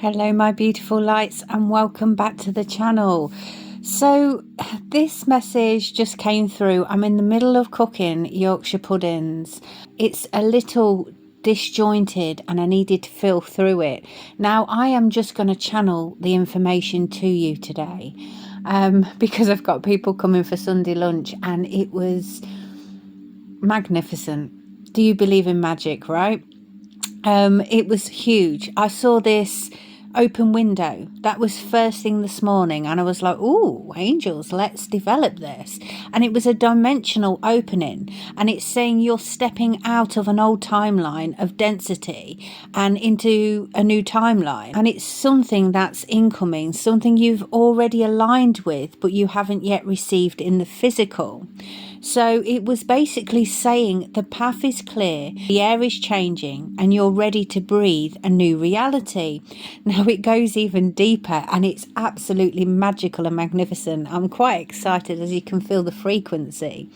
Hello my beautiful lights and welcome back to the channel. So this message just came through. I'm in the middle of cooking Yorkshire puddings. It's a little disjointed and I needed to feel through it. Now I am just going to channel the information to you today because I've got people coming for Sunday lunch and it was magnificent. Do you believe in magic, right? It was huge. I saw this open window. That was first thing this morning and I was like, oh, angels, let's develop this. And it was a dimensional opening and it's saying you're stepping out of an old timeline of density and into a new timeline, and it's something that's incoming, something you've already aligned with but you haven't yet received in the physical. So it was basically saying the path is clear, the air is changing, and you're ready to breathe a new reality. Now it goes even deeper and it's absolutely magical and magnificent. I'm quite excited, as you can feel the frequency.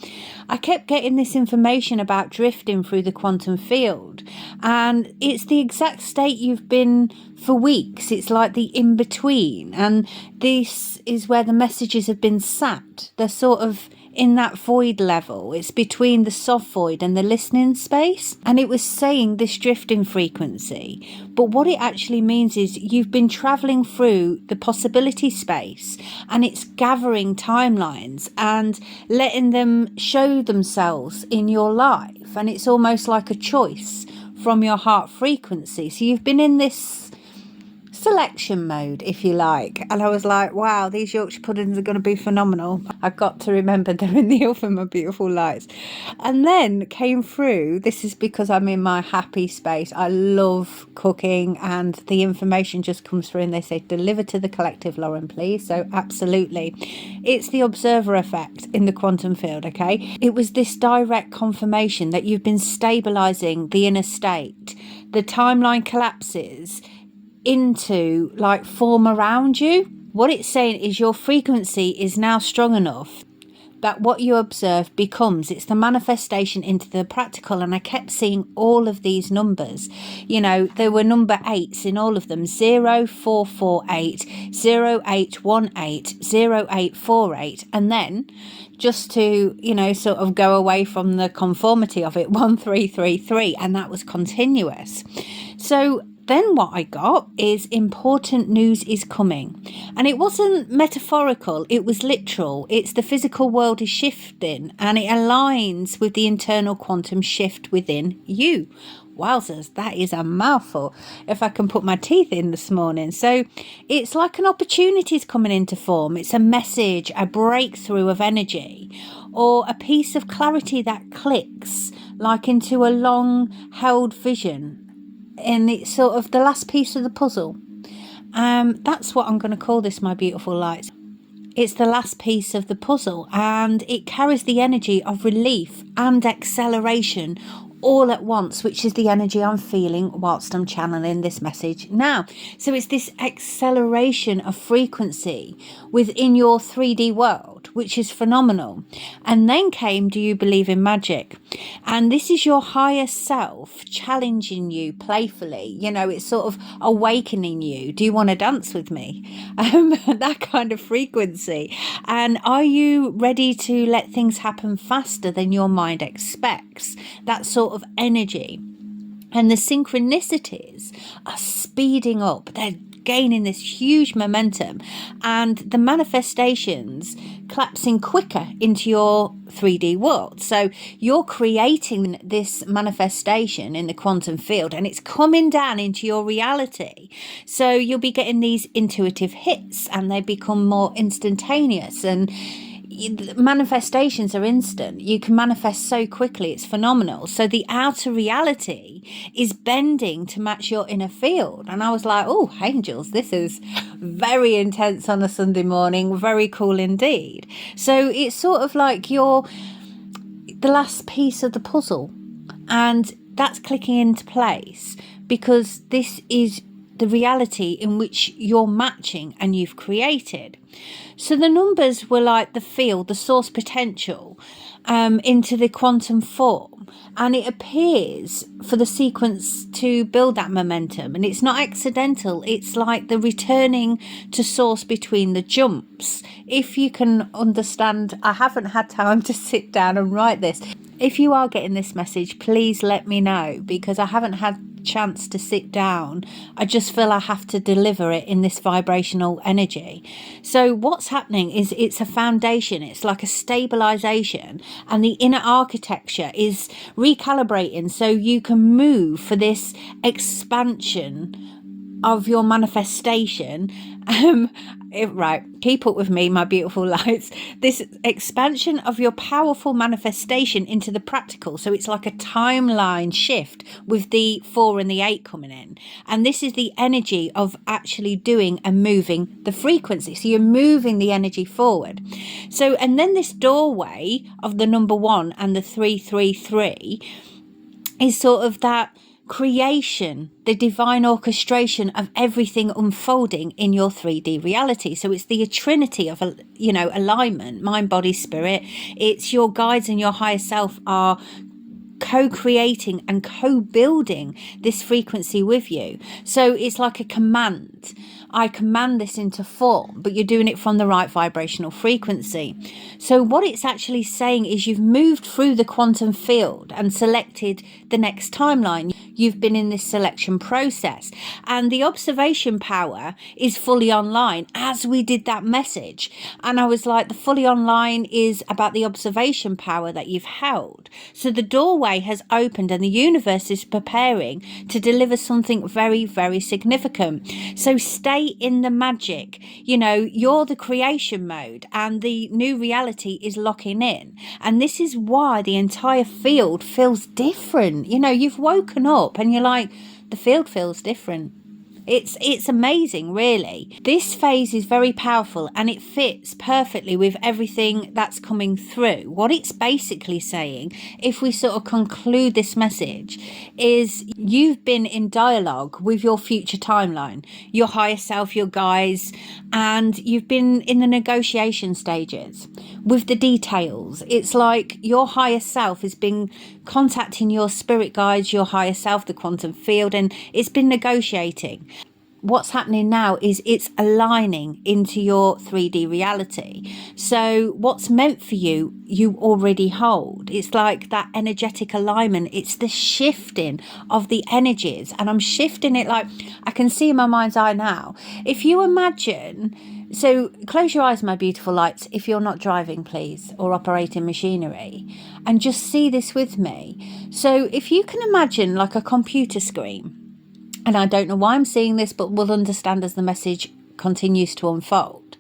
I kept getting this information about drifting through the quantum field, and it's the exact state you've been for weeks. It's like the in-between, and this is where the messages have been sat. They're sort of in that void level. It's between the soft void and the listening space, and it was saying this drifting frequency, but what it actually means is you've been traveling through the possibility space and it's gathering timelines and letting them show themselves in your life, and it's almost like a choice from your heart frequency. So you've been in this selection mode, if you like, and I was like, wow, these Yorkshire puddings are going to be phenomenal. I've got to remember they're in the oven, my beautiful lights. And then came through, this is because I'm in my happy space. I love cooking and the information just comes through and they say deliver to the collective, Lauren, please. So absolutely, it's the observer effect in the quantum field. Okay, it was this direct confirmation that you've been stabilizing the inner state. The timeline collapses into like form around you. What it's saying is your frequency is now strong enough that what you observe becomes, it's the manifestation into the practical. And I kept seeing all of these numbers, you know, there were number 8s in all of them: 0448, 0818, 0848, and then just to, you know, sort of go away from the conformity of it, 1333, and that was continuous. So then what I got is important news is coming. And it wasn't metaphorical, it was literal. It's the physical world is shifting and it aligns with the internal quantum shift within you. Wowzers, that is a mouthful, if I can put my teeth in this morning. So it's like an opportunity is coming into form. It's a message, a breakthrough of energy, or a piece of clarity that clicks like into a long held vision. And it's sort of the last piece of the puzzle. That's what I'm going to call this, my beautiful lights. It's the last piece of the puzzle, and it carries the energy of relief and acceleration all at once, which is the energy I'm feeling whilst I'm channeling this message now. So it's this acceleration of frequency within your 3D world, which is phenomenal. And then came, do you believe in magic? And this is your higher self challenging you playfully. You know, it's sort of awakening you. Do you want to dance with me? That kind of frequency. And are you ready to let things happen faster than your mind expects? That sort of energy. And the synchronicities are speeding up. They're gaining this huge momentum, and the manifestations collapsing quicker into your 3D world. So you're creating this manifestation in the quantum field and it's coming down into your reality. So you'll be getting these intuitive hits and they become more instantaneous, and manifestations are instant. You can manifest so quickly, it's phenomenal. So the outer reality is bending to match your inner field. And I was like, oh, angels, this is very intense on a Sunday morning, very cool indeed. So it's sort of like you're the last piece of the puzzle, and that's clicking into place because this is the reality in which you're matching and you've created. So the numbers were like the field, the source potential, into the quantum form, and it appears for the sequence to build that momentum, and it's not accidental. It's like the returning to source between the jumps. If you can understand, I haven't had time to sit down and write this. If you are getting this message, please let me know, because I haven't had chance to sit down. I just feel I have to deliver it in this vibrational energy. So what's happening is it's a foundation, it's like a stabilization, and the inner architecture is recalibrating so you can move for this expansion of your manifestation. Right, keep up with me, my beautiful lights. This expansion of your powerful manifestation into the practical. So it's like a timeline shift with the 4 and the 8 coming in. And this is the energy of actually doing and moving the frequency. So you're moving the energy forward. So, and then this doorway of the number 1 and the 333 is sort of that creation, the divine orchestration of everything unfolding in your 3D reality. So it's the trinity of, alignment, mind, body, spirit. It's your guides and your higher self are co-creating and co-building this frequency with you. So it's like a command. I command this into form, but you're doing it from the right vibrational frequency. So what it's actually saying is you've moved through the quantum field and selected the next timeline. You've been in this selection process, and the observation power is fully online as we did that message. And I was like, the fully online is about the observation power that you've held. So the doorway has opened and the universe is preparing to deliver something very, very significant. So stay in the magic. You're the creation mode and the new reality is locking in. And this is why the entire field feels different. You've woken up and you're like, the field feels different. It's amazing, really. This phase is very powerful and it fits perfectly with everything that's coming through. What it's basically saying, if we sort of conclude this message, is you've been in dialogue with your future timeline, your higher self, your guides, and you've been in the negotiation stages with the details. It's like your higher self has been contacting your spirit guides, your higher self, the quantum field, and it's been negotiating. What's happening now is it's aligning into your 3D reality. So what's meant for you, you already hold. It's like that energetic alignment. It's the shifting of the energies. And I'm shifting it like I can see in my mind's eye now. If you imagine, so close your eyes, my beautiful lights, if you're not driving, please, or operating machinery, and just see this with me. So if you can imagine like a computer screen, and I don't know why I'm seeing this, but we'll understand as the message continues to unfold.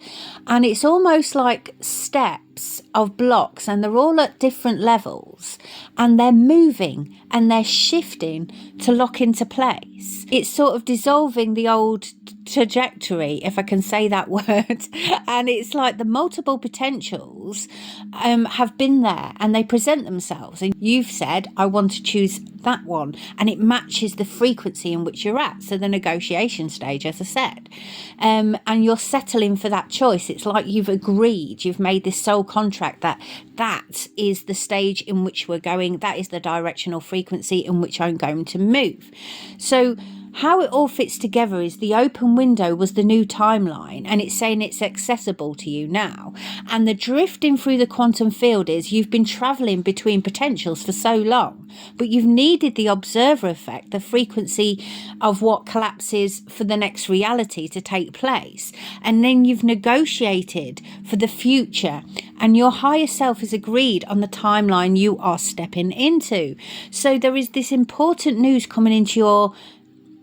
And it's almost like steps of blocks, and they're all at different levels, and they're moving and they're shifting to lock into place. It's sort of dissolving the old trajectory, if I can say that word. And it's like the multiple potentials have been there and they present themselves, and you've said, I want to choose that one, and it matches the frequency in which you're at. So the negotiation stage, as I said, and you're settling for that choice. It's like you've agreed, you've made this soul contract that is the stage in which we're going, that is the directional frequency in which I'm going to move. So how it all fits together is the open window was the new timeline, and it's saying it's accessible to you now. And the drifting through the quantum field is you've been traveling between potentials for so long, but you've needed the observer effect, the frequency of what collapses for the next reality to take place. And then you've negotiated for the future, and your higher self has agreed on the timeline you are stepping into. So there is this important news coming into your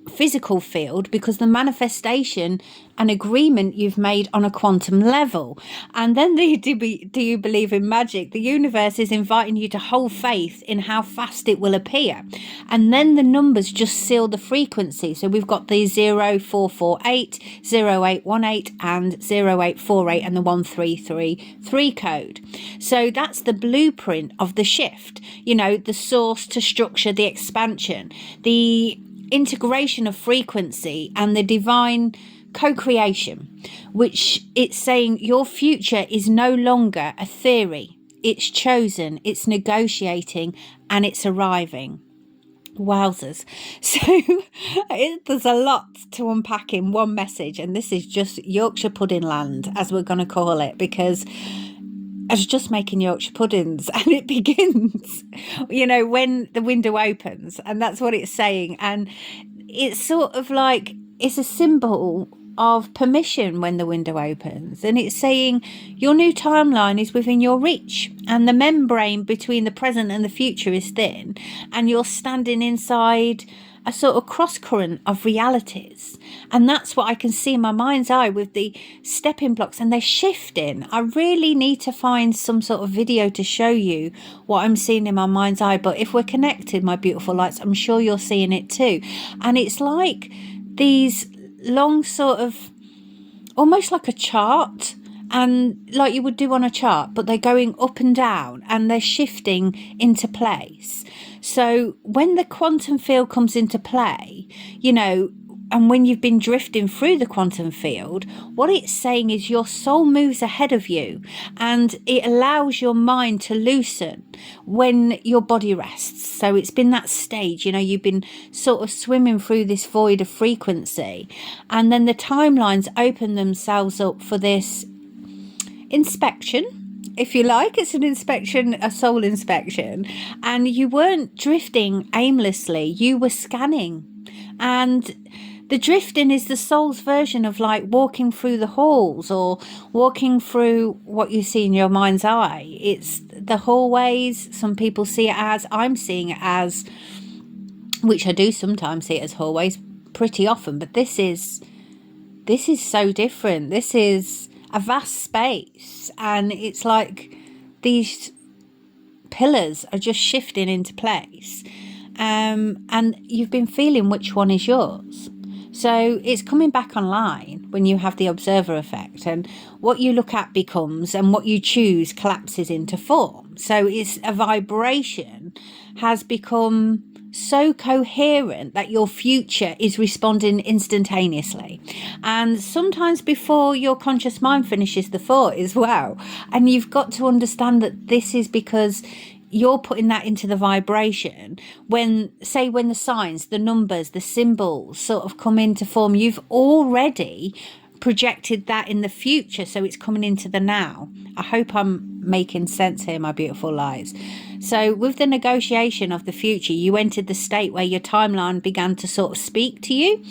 physical field, because the manifestation and agreement you've made on a quantum level. And then do you believe in magic? The universe is inviting you to hold faith in how fast it will appear. And then the numbers just seal the frequency. So we've got the 0448, 0818 and 0848 and the 1333 code. So that's the blueprint of the shift, the source to structure, the expansion, the integration of frequency, and the divine co-creation, which it's saying your future is no longer a theory. it's chosen, it's negotiating, and it's arriving. Wowzers. So there's a lot to unpack in one message, and this is just Yorkshire pudding land, as we're going to call it, because I was just making Yorkshire puddings and it begins, when the window opens, and that's what it's saying. And it's sort of like, it's a symbol of permission when the window opens, and it's saying your new timeline is within your reach, and the membrane between the present and the future is thin, and you're standing inside a sort of cross current of realities. And that's what I can see in my mind's eye with the stepping blocks, and they're shifting. I really need to find some sort of video to show you what I'm seeing in my mind's eye, but if we're connected, my beautiful lights, I'm sure you're seeing it too. And it's like these long sort of, almost like a chart, and like you would do on a chart, but they're going up and down and they're shifting into place. So when the quantum field comes into play, and when you've been drifting through the quantum field, what it's saying is your soul moves ahead of you, and it allows your mind to loosen when your body rests. So it's been that stage, you've been sort of swimming through this void of frequency, and then the timelines open themselves up for this inspection, if you like. It's an inspection, a soul inspection, and you weren't drifting aimlessly, you were scanning. And the drifting is the soul's version of like walking through the halls, or walking through what you see in your mind's eye. It's the hallways. Some people see it as, I'm seeing it as, which I do sometimes see it as hallways, pretty often, but this is so different. This is a vast space, and it's like these pillars are just shifting into place, and you've been feeling which one is yours. So it's coming back online when you have the observer effect, and what you look at becomes, and what you choose collapses into form. So it's a vibration has become so coherent that your future is responding instantaneously, and sometimes before your conscious mind finishes the thought as well. And you've got to understand that this is because you're putting that into the vibration. When the signs, the numbers, the symbols sort of come into form, you've already projected that in the future, so it's coming into the now. I hope I'm making sense here, my beautiful lights. So with the negotiation of the future, you entered the state where your timeline began to sort of speak to you,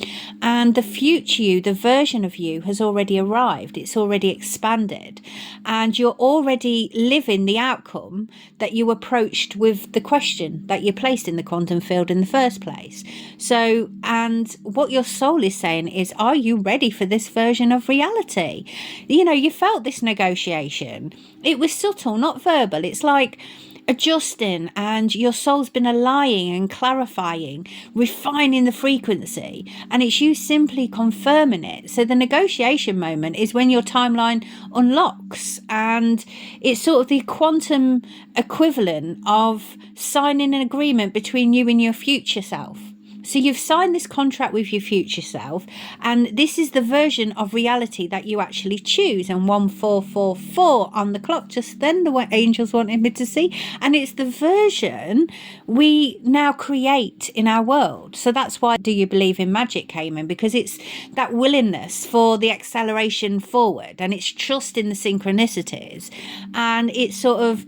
and the future you, the version of you, has already arrived. It's already expanded, and you're already living the outcome that you approached with the question that you placed in the quantum field in the first place. So, and what your soul is saying is, are you ready for this version of reality? You felt this negotiation. It was subtle, not verbal. It's like adjusting, and your soul's been aligning and clarifying, refining the frequency, and it's you simply confirming it. So the negotiation moment is when your timeline unlocks, and it's sort of the quantum equivalent of signing an agreement between you and your future self. So you've signed this contract with your future self, and this is the version of reality that you actually choose. And 1444 on the clock just then, the angels wanted me to see, and it's the version we now create in our world. So that's why Do You Believe in Magic came in, because it's that willingness for the acceleration forward, and it's trust in the synchronicities, and it's sort of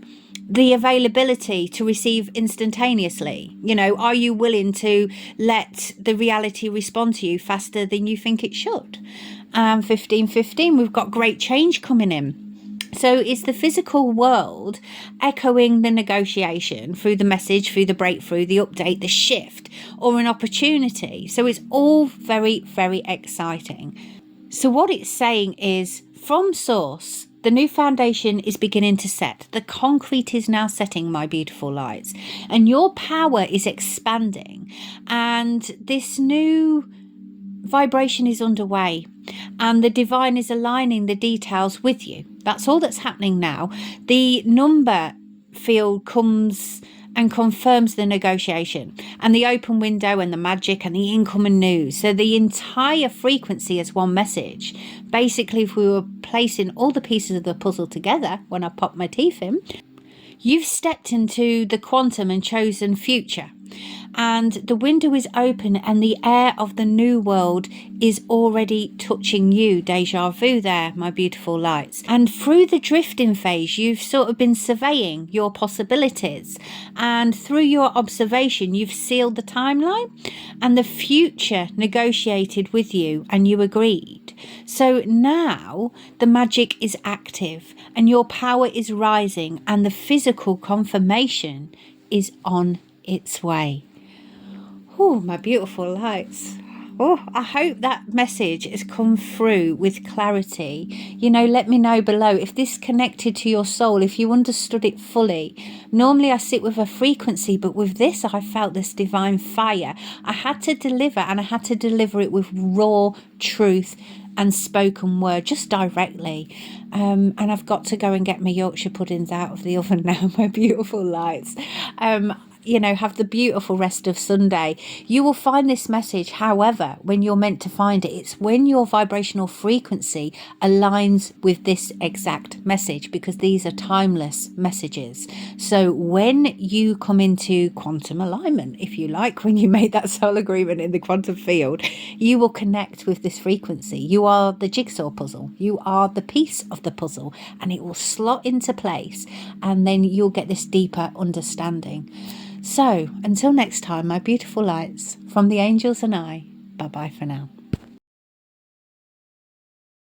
the availability to receive instantaneously. Are you willing to let the reality respond to you faster than you think it should? 1515, we've got great change coming in. So it's the physical world echoing the negotiation through the message, through the breakthrough, the update, the shift, or an opportunity. So it's all very, very exciting. So what it's saying is, from source, the new foundation is beginning to set. The concrete is now setting, my beautiful lights, and your power is expanding, and this new vibration is underway, and the divine is aligning the details with you. That's all that's happening now. The number field comes and confirms the negotiation, and the open window, and the magic, and the incoming news. So the entire frequency is one message. Basically, if we were placing all the pieces of the puzzle together, when I popped my teeth in, You've stepped into the quantum and chosen future. And the window is open and the air of the new world is already touching you. Deja vu there, my beautiful lights. And through the drifting phase, you've sort of been surveying your possibilities. And through your observation, you've sealed the timeline and the future negotiated with you and you agreed. So now the magic is active and your power is rising and the physical confirmation is on its way. Oh, my beautiful lights. Oh, I hope that message has come through with clarity. You know, let me know below if this connected to your soul, if you understood it fully. Normally I sit with a frequency, but with this I felt this divine fire. I had to deliver, and I had to deliver it with raw truth and spoken word, just directly. And I've got to go and get my Yorkshire puddings out of the oven now, my beautiful lights. You know, have the beautiful rest of Sunday. You will find this message, however, when you're meant to find it. It's when your vibrational frequency aligns with this exact message, because these are timeless messages. So when you come into quantum alignment, if you like, when you make that soul agreement in the quantum field, you will connect with this frequency. You are the jigsaw puzzle. You are the piece of the puzzle, and it will slot into place, and then you'll get this deeper understanding. So, until next time, my beautiful lights, from the angels and I, bye-bye for now.